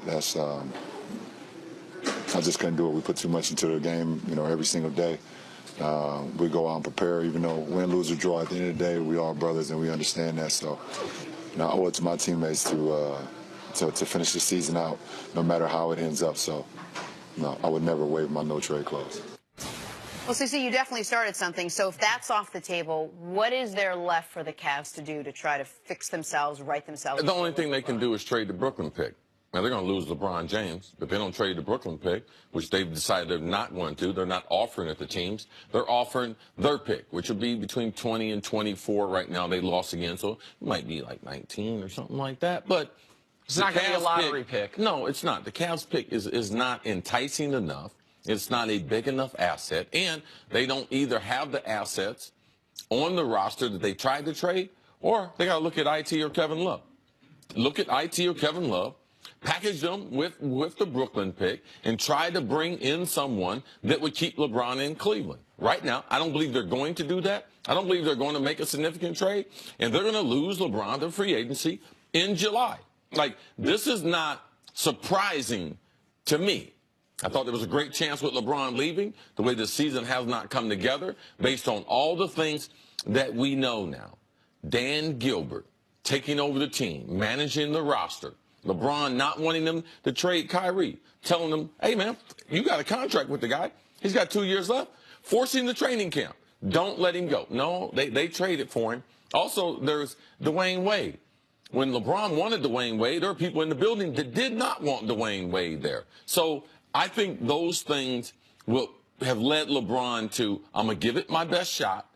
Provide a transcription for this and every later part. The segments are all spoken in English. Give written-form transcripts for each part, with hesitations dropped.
That's I just couldn't do it. We put too much into the game, every single day. We go out and prepare, even though win, lose, or draw. At the end of the day, we are brothers, and we understand that. So, I owe it to my teammates to finish the season out, no matter how it ends up. So, no, I would never waive my no-trade clause. Well, CC, you definitely started something. So if that's off the table, what is there left for the Cavs to do to try to fix themselves, right themselves? The only thing they can do is trade the Brooklyn pick. Now, they're going to lose LeBron James, but they don't trade the Brooklyn pick, which they've decided they're not going to. They're not offering it to teams. They're offering their pick, which would be between 20 and 24 right now. They lost again, so it might be like 19 or something like that. But it's not going to be a lottery pick. No, it's not. The Cavs pick is not enticing enough. It's not a big enough asset, and they don't either have the assets on the roster that they tried to trade, or they got to look at IT or Kevin Love. Look at IT or Kevin Love, package them with the Brooklyn pick, and try to bring in someone that would keep LeBron in Cleveland. Right now, I don't believe they're going to do that. I don't believe they're going to make a significant trade, and they're going to lose LeBron to free agency in July. Like, this is not surprising to me. I thought there was a great chance with LeBron leaving, the way the season has not come together, based on all the things that we know now. Dan Gilbert taking over the team, managing the roster. LeBron not wanting them to trade Kyrie, telling them, hey, man, you got a contract with the guy. He's got 2 years left. Forcing the training camp. Don't let him go. No, they traded for him. Also, there's Dwayne Wade. When LeBron wanted Dwayne Wade, there were people in the building that did not want Dwayne Wade there. So I think those things will have led LeBron to, I'm going to give it my best shot.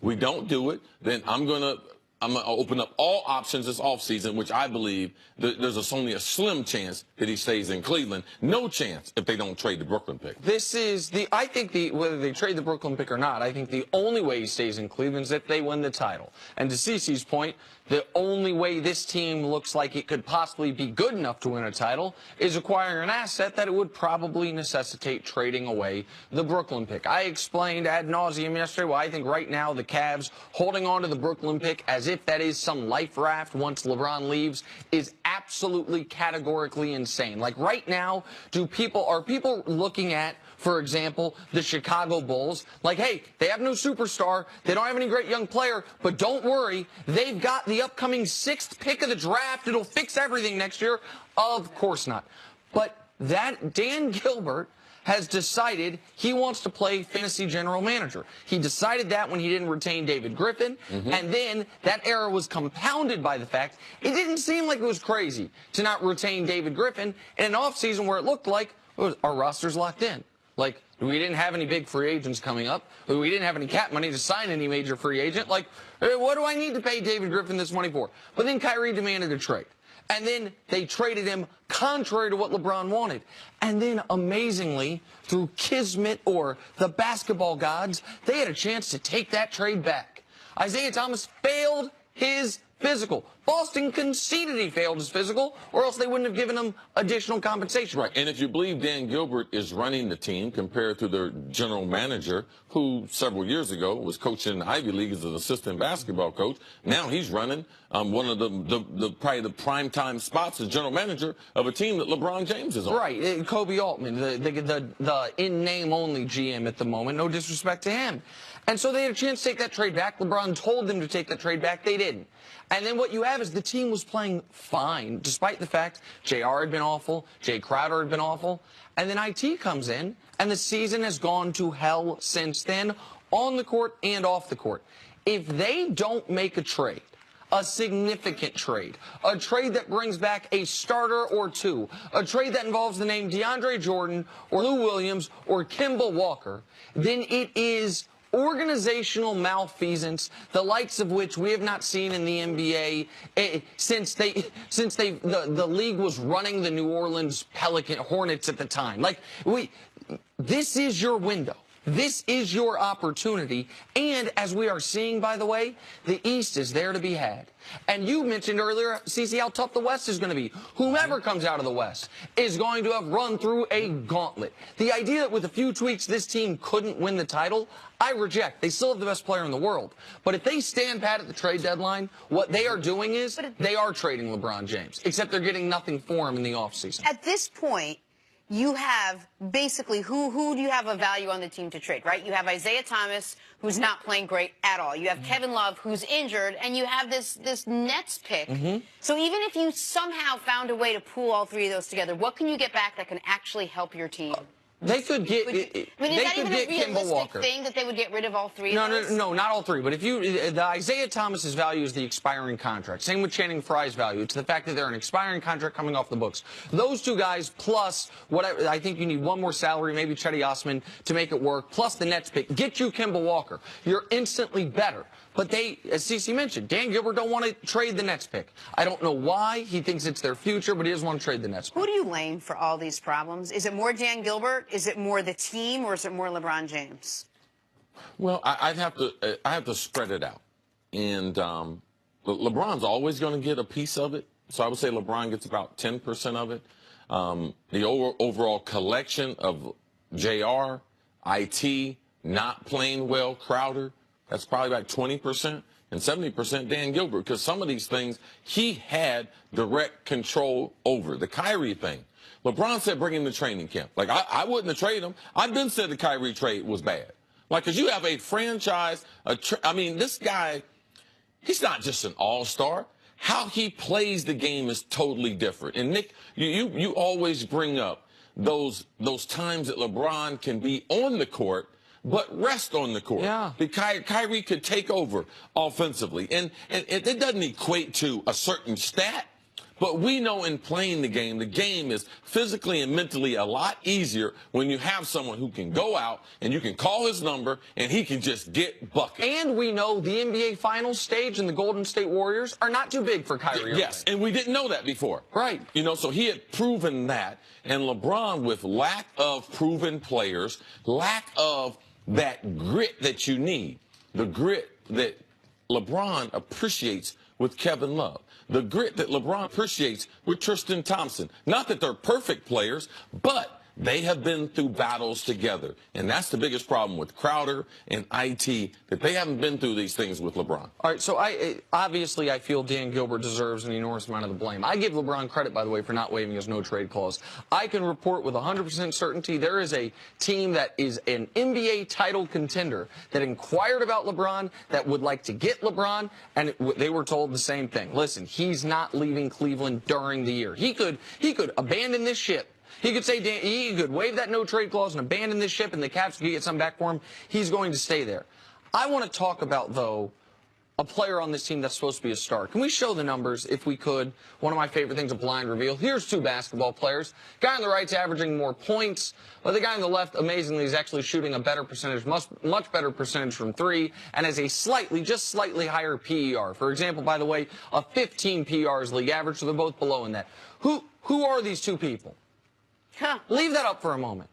We don't do it, then I'm going to open up all options this offseason, which I believe there's only a slim chance that he stays in Cleveland. No chance if they don't trade the Brooklyn pick. I think whether they trade the Brooklyn pick or not, I think the only way he stays in Cleveland is if they win the title. And to CeCe's point, the only way this team looks like it could possibly be good enough to win a title is acquiring an asset that it would probably necessitate trading away the Brooklyn pick. I explained ad nauseum yesterday why I think right now the Cavs holding on to the Brooklyn pick as if that is some life raft once LeBron leaves is absolutely categorically insane. Like right now, are people looking at, for example, the Chicago Bulls, like, hey, they have no superstar, they don't have any great young player, but don't worry, they've got the upcoming 6th pick of the draft, it'll fix everything next year? Of course not. But that Dan Gilbert has decided he wants to play fantasy general manager. He decided that when he didn't retain David Griffin, and then that era was compounded by the fact it didn't seem like it was crazy to not retain David Griffin in an offseason where it looked like our roster's locked in. Like, we didn't have any big free agents coming up. We didn't have any cap money to sign any major free agent. Like, what do I need to pay David Griffin this money for? But then Kyrie demanded a trade. And then they traded him contrary to what LeBron wanted. And then, amazingly, through kismet or the basketball gods, they had a chance to take that trade back. Isaiah Thomas failed his physical. Boston conceded he failed his physical, or else they wouldn't have given him additional compensation. Right, and if you believe Dan Gilbert is running the team compared to their general manager, who several years ago was coaching in the Ivy League as an assistant basketball coach, now he's running one of probably the primetime spots as general manager of a team that LeBron James is on. Right, Kobe Altman, the in-name-only GM at the moment, no disrespect to him. And so they had a chance to take that trade back. LeBron told them to take that trade back. They didn't. And then what you have is the team was playing fine, despite the fact JR had been awful, Jay Crowder had been awful. And then IT comes in, and the season has gone to hell since then, on the court and off the court. If they don't make a trade, a significant trade, a trade that brings back a starter or two, a trade that involves the name DeAndre Jordan or Lou Williams or Kimball Walker, then it is organizational malfeasance, the likes of which we have not seen in the NBA since the league was running the New Orleans Hornets at the time. Like, this is your window. This is your opportunity. And as we are seeing, by the way, the East is there to be had. And you mentioned earlier, CC, how tough the West is going to be. Whomever comes out of the West is going to have run through a gauntlet. The idea that with a few tweaks this team couldn't win the title, I reject. They still have the best player in the world. But if they stand pat at the trade deadline, what they are doing is they are trading LeBron James, except they're getting nothing for him in the offseason. At this point, you have basically who do you have a value on the team to trade, right? You have Isaiah Thomas, who's not playing great at all. You have Kevin Love, who's injured, and you have this Nets pick. So even if you somehow found a way to pool all three of those together, what can you get back that can actually help your team? They could get. Is that even a realistic thing that they would get rid of all three? No, not all three. But if the Isaiah Thomas's value is the expiring contract. Same with Channing Frye's value. It's the fact that they're an expiring contract coming off the books. Those two guys plus what I think you need one more salary, maybe Chetty Osman to make it work. Plus the Nets pick. Get you Kemba Walker. You're instantly better. But they, as CC mentioned, Dan Gilbert don't want to trade the Nets pick. I don't know why. He thinks it's their future, but he doesn't want to trade the Nets pick. Who do you blame for all these problems? Is it more Dan Gilbert? Is it more the team? Or is it more LeBron James? Well, I have to spread it out. And LeBron's always going to get a piece of it. So I would say LeBron gets about 10% of it. The overall collection of JR, IT, not playing well, Crowder, that's probably about 20%, and 70% Dan Gilbert, because some of these things he had direct control over. The Kyrie thing. LeBron said bring him to training camp. Like, I wouldn't have traded him. I've been said the Kyrie trade was bad. Like, because you have a franchise, I mean, this guy, he's not just an all-star. How he plays the game is totally different. And, Nick, you always bring up those times that LeBron can be on the court but rest on the court. Yeah. Because Kyrie could take over offensively. And it doesn't equate to a certain stat, but we know in playing the game is physically and mentally a lot easier when you have someone who can go out and you can call his number and he can just get buckets. And we know the NBA Finals stage and the Golden State Warriors are not too big for Kyrie. Yes, and we didn't know that before. Right. You know, so he had proven that. And LeBron, with lack of proven players, lack of that grit that you need, the grit that LeBron appreciates with Kevin Love, the grit that LeBron appreciates with Tristan Thompson. Not that they're perfect players, but they have been through battles together. And that's the biggest problem with Crowder and IT, that they haven't been through these things with LeBron. All right, so obviously I feel Dan Gilbert deserves an enormous amount of the blame. I give LeBron credit, by the way, for not waiving his no-trade clause. I can report with 100% certainty there is a team that is an NBA title contender that inquired about LeBron, that would like to get LeBron, and they were told the same thing. Listen, he's not leaving Cleveland during the year. He could abandon this ship. He could say he could waive that no-trade clause and abandon this ship, and the Cavs could get some back for him. He's going to stay there. I want to talk about, though, a player on this team that's supposed to be a star. Can we show the numbers, if we could? One of my favorite things, a blind reveal. Here's two basketball players. Guy on the right's averaging more points, but the guy on the left, amazingly, is actually shooting a better percentage, much better percentage from three, and has a just slightly higher PER. For example, by the way, a 15 PER is league average, so they're both below in that. Who are these two people? Huh. Leave that up for a moment.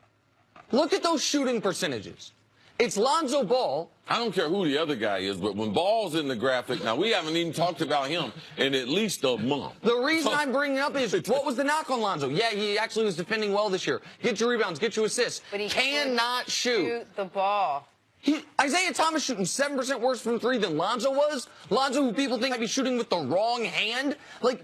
Look at those shooting percentages. It's Lonzo Ball. I don't care who the other guy is, but when Ball's in the graphic, now we haven't even talked about him in at least a month. The reason I'm bringing it up is, what was the knock on Lonzo? Yeah, he actually was defending well this year. Get your rebounds, get your assists. But he cannot shoot the ball. Isaiah Thomas shooting 7% worse from three than Lonzo was. Lonzo, who people think might be shooting with the wrong hand. Like,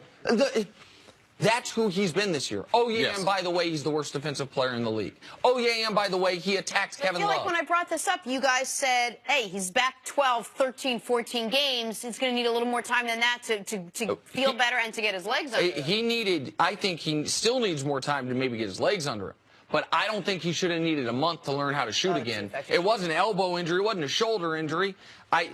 that's who he's been this year. Oh, yeah, yes. And by the way, he's the worst defensive player in the league. Oh, yeah, and by the way, he attacks Kevin Love. I feel like when I brought this up, you guys said, hey, he's back 12, 13, 14 games. He's going to need a little more time than that to feel better and to get his legs under him. I think he still needs more time to maybe get his legs under him. But I don't think he should have needed a month to learn how to shoot again. It wasn't an elbow injury. It wasn't a shoulder injury. I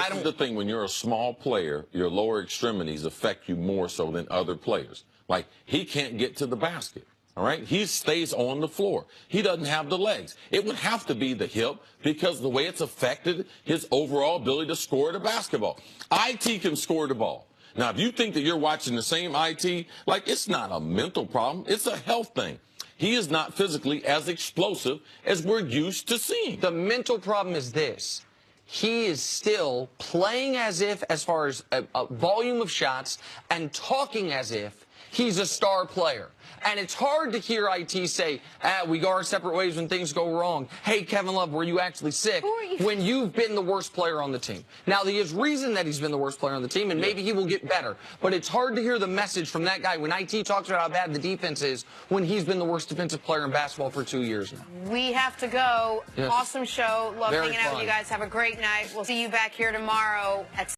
don't. The thing, when you're a small player, your lower extremities affect you more so than other players. Like, he can't get to the basket, all right? He stays on the floor. He doesn't have the legs. It would have to be the hip because the way it's affected his overall ability to score the basketball. IT can score the ball. Now, if you think that you're watching the same IT, like, it's not a mental problem. It's a health thing. he is not physically as explosive as we're used to seeing. The mental problem is this. He is still playing as if, as far as a volume of shots, and talking as if he's a star player. And it's hard to hear IT say, we go our separate ways when things go wrong. Hey, Kevin Love, were you actually sick? When you've been the worst player on the team. Now, there's reason that he's been the worst player on the team, and maybe he will get better. But it's hard to hear the message from that guy when IT talks about how bad the defense is when he's been the worst defensive player in basketball for 2 years now. We have to go. Yes. Awesome show. Love Very hanging out fun. with you guys. Have a great night. We'll see you back here tomorrow at